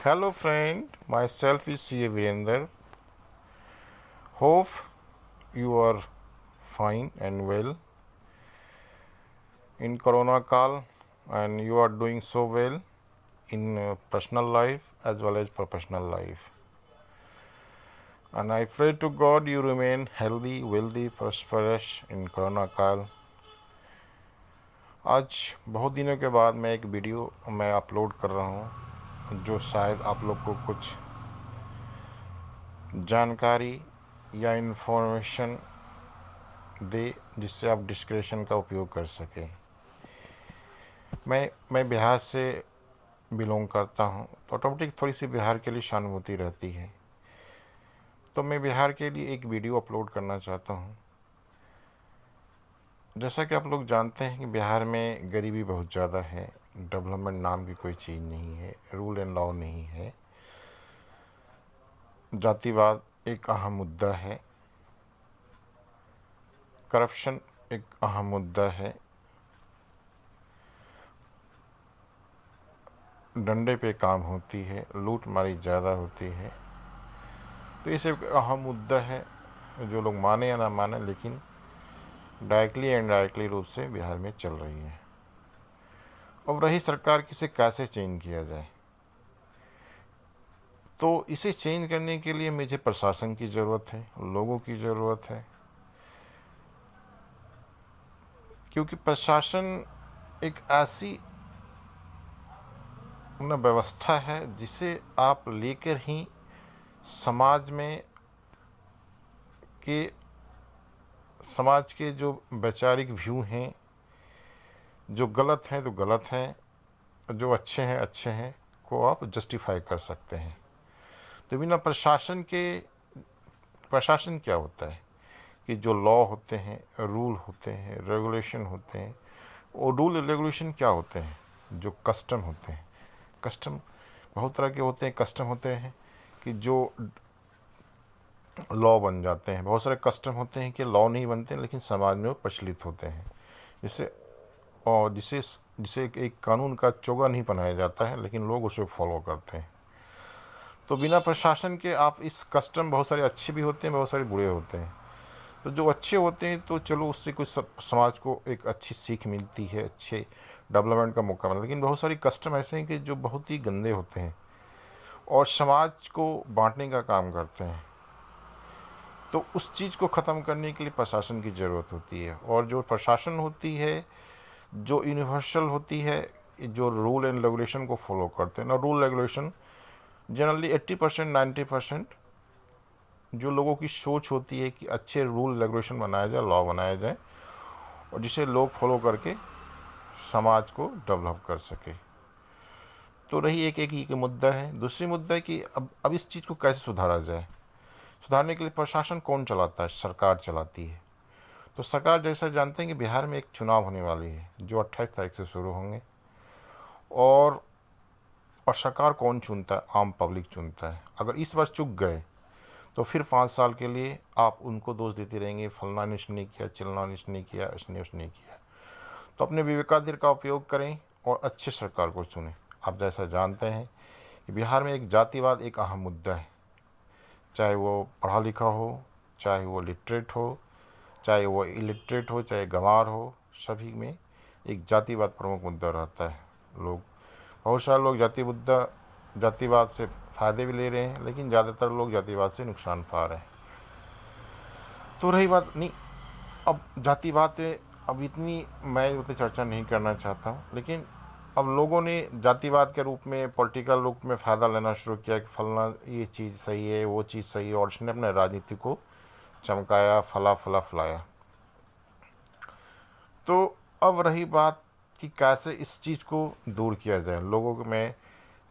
Hello friend, myself is C.A. Virender. Hope you are fine and well in Corona Kal and you are doing so well in personal life as well as professional life. And I pray to God you remain healthy, wealthy, prosperous in Corona Kal. आज बहुत दिनों के बाद मैं एक video मैं upload कर रहा हूँ जो शायद आप लोग को कुछ जानकारी या इन्फॉर्मेशन दे जिससे आप डिस्क्रिप्शन का उपयोग कर सकें। मैं बिहार से बिलोंग करता हूँ तो ऑटोमेटिक थोड़ी सी बिहार के लिए सहानुभूति रहती है, तो मैं बिहार के लिए एक वीडियो अपलोड करना चाहता हूँ। जैसा कि आप लोग जानते हैं कि बिहार में गरीबी बहुत ज़्यादा है, डेवलपमेंट नाम की कोई चीज़ नहीं है, रूल एंड लॉ नहीं है, जातिवाद एक अहम मुद्दा है, करप्शन एक अहम मुद्दा है, डंडे पे काम होती है, लूट मारी ज़्यादा होती है। तो ये सब अहम मुद्दा है जो लोग माने या ना माने, लेकिन डायरेक्टली एंड इनडायरेक्टली रूप से बिहार में चल रही है। अब रही सरकार किसे कैसे चेंज किया जाए, तो इसे चेंज करने के लिए मुझे प्रशासन की ज़रूरत है, लोगों की ज़रूरत है, क्योंकि प्रशासन एक ऐसी व्यवस्था है जिसे आप लेकर ही समाज के जो वैचारिक व्यू हैं, जो गलत हैं तो गलत हैं, जो अच्छे हैं को आप जस्टिफाई कर सकते हैं। तो बिना प्रशासन क्या होता है कि जो लॉ होते हैं, रूल होते हैं, रेगुलेशन होते हैं, वो रूल रेगुलेशन क्या होते हैं, जो कस्टम होते हैं। कस्टम बहुत तरह के होते हैं। कस्टम होते हैं कि जो लॉ बन जाते हैं, बहुत सारे कस्टम होते हैं कि लॉ नहीं बनते लेकिन समाज में वो प्रचलित होते हैं, जिसे एक कानून का चोगा नहीं बनाया जाता है लेकिन लोग उसे फॉलो करते हैं। तो बिना प्रशासन के आप इस कस्टम बहुत सारे अच्छे भी होते हैं, बहुत सारे बुरे होते हैं। तो जो अच्छे होते हैं तो चलो उससे कुछ समाज को एक अच्छी सीख मिलती है, अच्छे डेवलपमेंट का मौका मिलता है। लेकिन बहुत सारी कस्टम ऐसे हैं कि जो बहुत ही गंदे होते हैं और समाज को बांटने का काम करते हैं। तो उस चीज़ को ख़त्म करने के लिए प्रशासन की ज़रूरत होती है, और जो प्रशासन होती है जो यूनिवर्सल होती है, जो रूल एंड रेगुलेशन को फॉलो करते हैं ना। रूल रेगुलेशन जनरली 80% 90% जो लोगों की सोच होती है कि अच्छे रूल रेगुलेशन बनाया जाए, लॉ बनाया जाए, और जिसे लोग फॉलो करके समाज को डेवलप कर सके। तो रही एक मुद्दा है। दूसरी मुद्दा है कि अब इस चीज़ को कैसे सुधारा जाए। सुधारने के लिए प्रशासन कौन चलाता है? सरकार चलाती है। तो सरकार जैसा जानते हैं कि बिहार में एक चुनाव होने वाली है जो 28 तारीख से शुरू होंगे, और सरकार कौन चुनता है? आम पब्लिक चुनता है। अगर इस बार चुक गए तो फिर 5 साल के लिए आप उनको दोष देते रहेंगे, फलना ने इसने किया, चिलना ने इसने किया, इसने उसने किया। तो अपने विवेकाधीन का उपयोग करें और अच्छे सरकार को चुनें। आप जैसा जानते हैं कि बिहार में एक जातिवाद एक अहम मुद्दा है, चाहे वो पढ़ा लिखा हो, चाहे वो लिटरेट हो, चाहे वो इलिटरेट हो, चाहे गंवार हो, सभी में एक जातिवाद प्रमुख मुद्दा रहता है। बहुत सारे लोग जातिवाद से फ़ायदे भी ले रहे हैं, लेकिन ज़्यादातर लोग जातिवाद से नुकसान पा रहे हैं। तो रही बात नहीं, अब जातिवाद पे अब मैं उतनी चर्चा नहीं करना चाहता हूँ, लेकिन अब लोगों ने जातिवाद के रूप में, पॉलिटिकल रूप में फ़ायदा लेना शुरू किया कि फलना ये चीज़ सही है, वो चीज़ सही है, और उसने अपने राजनीति को चमकाया, फलाया। तो अब रही बात कि कैसे इस चीज़ को दूर किया जाए। लोगों को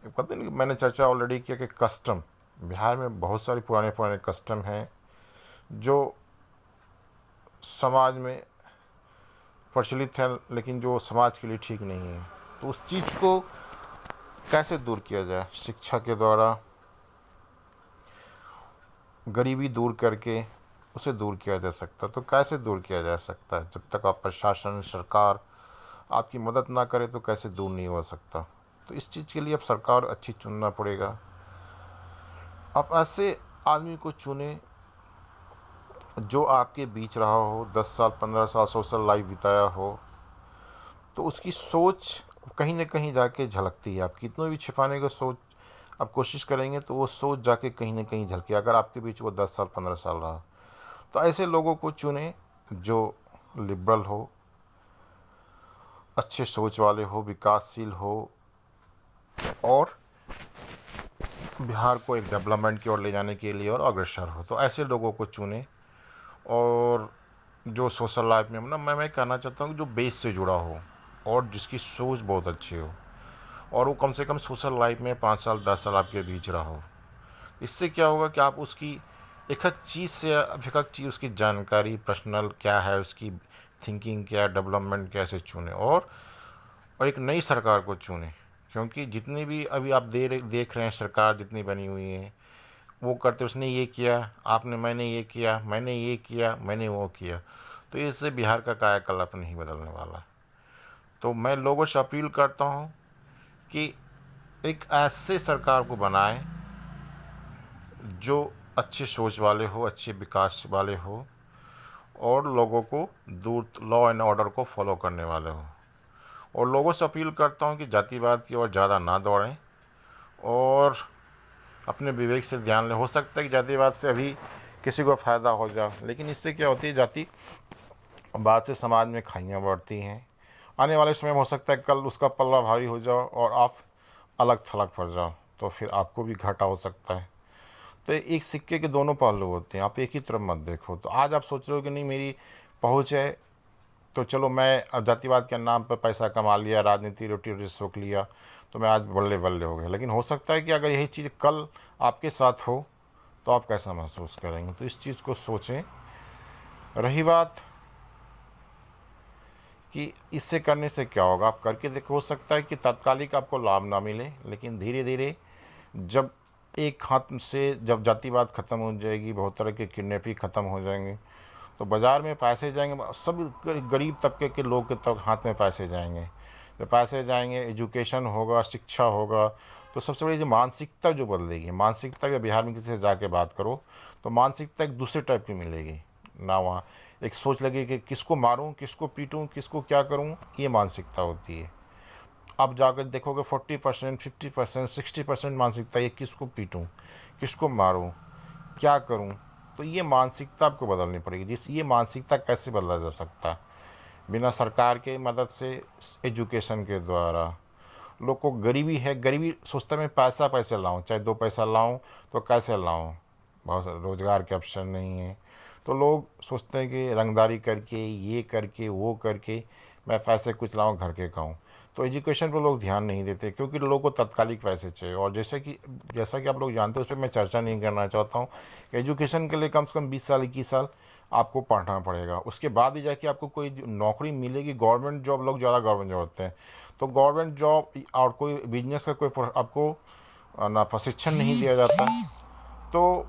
पता नहीं, मैंने चर्चा ऑलरेडी किया कि कस्टम बिहार में बहुत सारे पुराने कस्टम हैं जो समाज में प्रचलित हैं, लेकिन जो समाज के लिए ठीक नहीं है। तो उस चीज़ को कैसे दूर किया जाए? शिक्षा के द्वारा, गरीबी दूर करके उसे दूर किया जा सकता। तो कैसे दूर किया जा सकता है? जब तक आप प्रशासन, सरकार आपकी मदद ना करे तो कैसे दूर नहीं हो सकता। तो इस चीज़ के लिए अब सरकार अच्छी चुनना पड़ेगा। आप ऐसे आदमी को चुने जो आपके बीच रहा हो, 10 साल 15 साल सोशल लाइफ बिताया हो, तो उसकी सोच कहीं ना कहीं जाके झलकती है। आप कितनों भी छिपाने का सोच आप कोशिश करेंगे तो वो सोच जाके कहीं ना कहीं झलके, अगर आपके बीच वो 10 साल 15 साल रहा। तो ऐसे लोगों को चुने जो लिबरल हो, अच्छे सोच वाले हो, विकासशील हो, और बिहार को एक डेवलपमेंट की ओर ले जाने के लिए और अग्रसर हो। तो ऐसे लोगों को चुने, और जो सोशल लाइफ में ना मैं कहना चाहता हूँ जो बेस से जुड़ा हो और जिसकी सोच बहुत अच्छी हो, और वो कम से कम सोशल लाइफ में 5 साल 10 साल आपके बीच रहा हो। इससे क्या होगा कि आप उसकी एक एक चीज़ से एक एक चीज़ उसकी जानकारी पर्सनल क्या है, उसकी थिंकिंग क्या है, डेवलपमेंट कैसे चुने, और एक नई सरकार को चुने। क्योंकि जितनी भी अभी आप देख रहे हैं सरकार जितनी बनी हुई है, वो करते उसने ये किया, आपने मैंने ये किया, मैंने ये किया, मैंने वो किया। तो इससे बिहार का कायाकल्प नहीं बदलने वाला। तो मैं लोगों से अपील करता हूँ कि एक ऐसे सरकार को बनाएं जो अच्छे सोच वाले हो, अच्छे विकास वाले हो, और लोगों को दूर लॉ एंड ऑर्डर को फॉलो करने वाले हो। और लोगों से अपील करता हूँ कि जातिवाद की ओर ज़्यादा ना दौड़ें और अपने विवेक से ध्यान लें। हो सकता है कि जातिवाद से अभी किसी को फ़ायदा हो जाए, लेकिन इससे क्या होती है, जाति बाद से समाज में खाइयाँ बढ़ती हैं। आने वाले समय में हो सकता है कल उसका पल्ला भारी हो जाओ और आप अलग थलग पड़ जाओ, तो फिर आपको भी घाटा हो सकता है। तो एक सिक्के के दोनों पहलू होते हैं, आप एक ही तरफ मत देखो। तो आज आप सोच रहे हो कि नहीं मेरी पहुँच है, तो चलो मैं अब जातिवाद के नाम पर पैसा कमा लिया, राजनीति रोटी रोटी सोख लिया, तो मैं आज बल्ले बल्ले हो गया। लेकिन हो सकता है कि अगर यही चीज़ कल आपके साथ हो तो आप कैसा महसूस करेंगे। तो इस चीज़ को सोचें। रही बात कि इससे करने से क्या होगा, आप करके देखो। हो सकता है कि तात्कालिक आपको लाभ ना मिले, लेकिन धीरे धीरे जब एक हाथ से जब जातिवाद ख़त्म हो जाएगी, बहुत तरह के किडनैपिंग ख़त्म हो जाएंगे, तो बाज़ार में पैसे जाएंगे, सब गरीब तबके के लोग के तक हाथ में पैसे जाएंगे। जब पैसे जाएंगे, एजुकेशन होगा, शिक्षा होगा, तो सबसे बड़ी जो मानसिकता जो बदलेगी, मानसिकता या बिहार में किसी से जाके बात करो तो मानसिकता एक दूसरे टाइप की मिलेगी ना। वहाँ एक सोच लगी कि किसको मारूं, किसको पीटूं, किसको क्या करूं, ये मानसिकता होती है। अब जाकर देखोगे 40%, 50%, 60% मानसिकता ये किसको पीटूं, किसको मारूं, क्या करूं। तो ये मानसिकता आपको बदलनी पड़ेगी। ये मानसिकता कैसे बदला जा सकता है, बिना सरकार के मदद से, एजुकेशन के द्वारा। लोग को गरीबी है, गरीबी सोचता है मैं पैसा पैसे लाऊं, चाहे 2 पैसा लाऊं तो कैसे लाऊं, बहुत सारे रोज़गार के अवसर नहीं है। तो लोग सोचते हैं कि रंगदारी करके, ये करके, वो करके मैं पैसे कुछ लाऊं, घर के खाऊं। तो एजुकेशन पर लोग ध्यान नहीं देते क्योंकि लोगों को तत्कालिक पैसे चाहिए। और जैसा कि आप लोग जानते हो, उस पर मैं चर्चा नहीं करना चाहता हूँ। एजुकेशन के लिए कम से कम 20 साल 21 साल आपको पढ़ना पड़ेगा, उसके बाद ही जाके आपको कोई नौकरी मिलेगी। गवर्नमेंट जॉब, लोग ज़्यादा गवर्नमेंट जॉब होते हैं, तो गवर्नमेंट जॉब और कोई बिजनेस का कोई आपको ना प्रशिक्षण नहीं दिया जाता। तो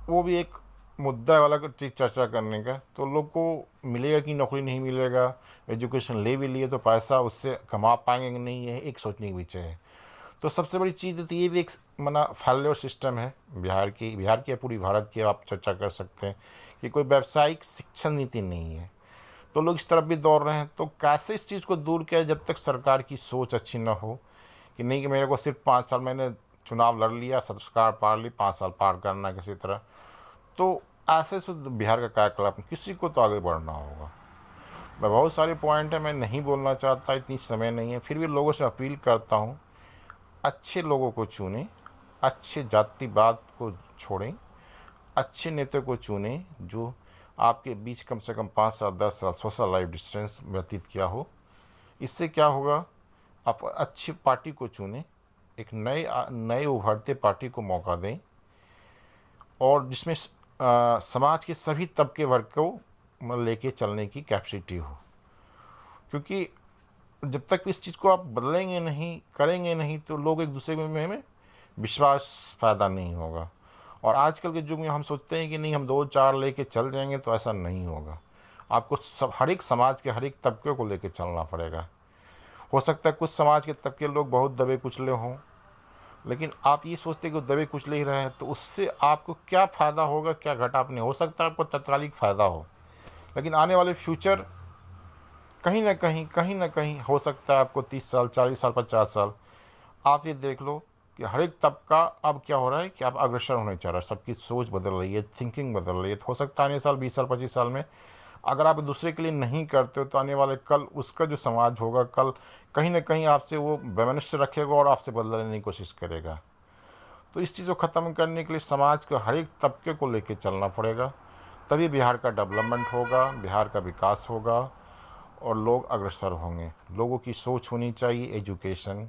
वो भी एक मुद्दा वाला चीज़ चर्चा करने का। तो लोग को मिलेगा कि नौकरी नहीं मिलेगा, एजुकेशन ले भी लिए तो पैसा उससे कमा पाएंगे कि नहीं, है एक सोचने की विषय है। तो सबसे बड़ी चीज़ तो ये भी एक मना फेल्योर सिस्टम है बिहार की या पूरी भारत की, आप चर्चा कर सकते हैं कि कोई व्यावसायिक शिक्षण नीति नहीं है। तो लोग इस तरफ भी दौड़ रहे हैं। तो कैसे इस चीज़ को दूर किया, जब तक सरकार की सोच अच्छी ना हो कि नहीं कि मेरे को सिर्फ 5 साल, मैंने चुनाव लड़ लिया, सरकार पार ली, 5 साल पार करना किसी तरह, तो ऐसे से बिहार का कायाकल्प किसी को तो आगे बढ़ना होगा। मैं बहुत सारे पॉइंट हैं, मैं नहीं बोलना चाहता, इतनी समय नहीं है, फिर भी लोगों से अपील करता हूँ अच्छे लोगों को चुनें, अच्छे जातिवाद को छोड़ें, अच्छे नेता को चुनें जो आपके बीच कम से कम 5 साल 10 साल सोशल लाइफ डिस्टेंस व्यतीत किया हो। इससे क्या होगा, आप अच्छी पार्टी को चुनें, एक नए उभरते पार्टी को मौका दें, और जिसमें समाज के सभी तबके वर्ग को लेके चलने की कैपेसिटी हो। क्योंकि जब तक इस चीज़ को आप बदलेंगे नहीं, करेंगे नहीं, तो लोग एक दूसरे में विश्वास पैदा नहीं होगा। और आजकल के युग में हम सोचते हैं कि नहीं हम 2-4 लेके चल जाएंगे, तो ऐसा नहीं होगा। आपको हर एक समाज के हर एक तबके को लेके चलना पड़ेगा। हो सकता है कुछ समाज के तबके लोग बहुत दबे कुचले हों, लेकिन आप ये सोचते कि वो दबे कुचले ही रहे हैं, तो उससे आपको क्या फ़ायदा होगा, क्या घाटा आपने, हो सकता है आपको तत्कालिक फ़ायदा हो, लेकिन आने वाले फ्यूचर कहीं ना कहीं हो सकता है आपको 30 साल, 40 साल, 50 साल। आप ये देख लो कि हर एक तबका अब क्या हो रहा है कि आप अग्रसर होने चाह रहा है, सबकी सोच बदल रही है, थिंकिंग बदल रही है। तो हो सकता है आने साल 20 साल, 25 साल में अगर आप दूसरे के लिए नहीं करते हो, तो आने वाले कल उसका जो समाज होगा, कल कहीं ना कहीं आपसे वो वैमनस्य रखेगा और आपसे बदला लेने की कोशिश करेगा। तो इस चीज़ को ख़त्म करने के लिए समाज के हर एक तबके को लेकर चलना पड़ेगा, तभी बिहार का डेवलपमेंट होगा, बिहार का विकास होगा और लोग अग्रसर होंगे। लोगों की सोच होनी चाहिए, एजुकेशन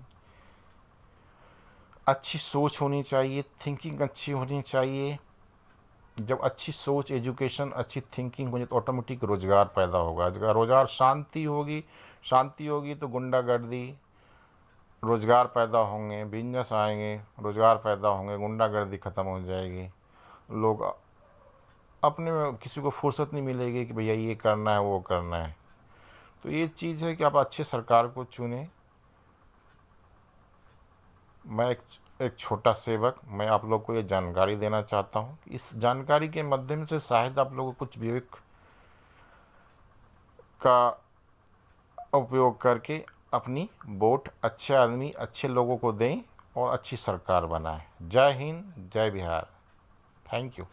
अच्छी सोच होनी चाहिए, थिंकिंग अच्छी होनी चाहिए। जब अच्छी सोच, एजुकेशन, अच्छी थिंकिंग होगी तो ऑटोमेटिक रोज़गार पैदा होगा। रोज़गार, शांति होगी तो गुंडागर्दी, रोज़गार पैदा होंगे, बिजनेस आएंगे, रोज़गार पैदा होंगे, गुंडागर्दी ख़त्म हो जाएगी। लोग अपने में किसी को फुर्सत नहीं मिलेगी कि भैया ये करना है, वो करना है। तो ये चीज़ है कि आप अच्छे सरकार को चुनें। मैं एक छोटा सेवक, मैं आप लोग को ये जानकारी देना चाहता हूँ। इस जानकारी के माध्यम से शायद आप लोगों को कुछ विवेक का उपयोग करके अपनी वोट अच्छे आदमी, अच्छे लोगों को दें और अच्छी सरकार बनाएं। जय हिंद, जय बिहार। Thank you.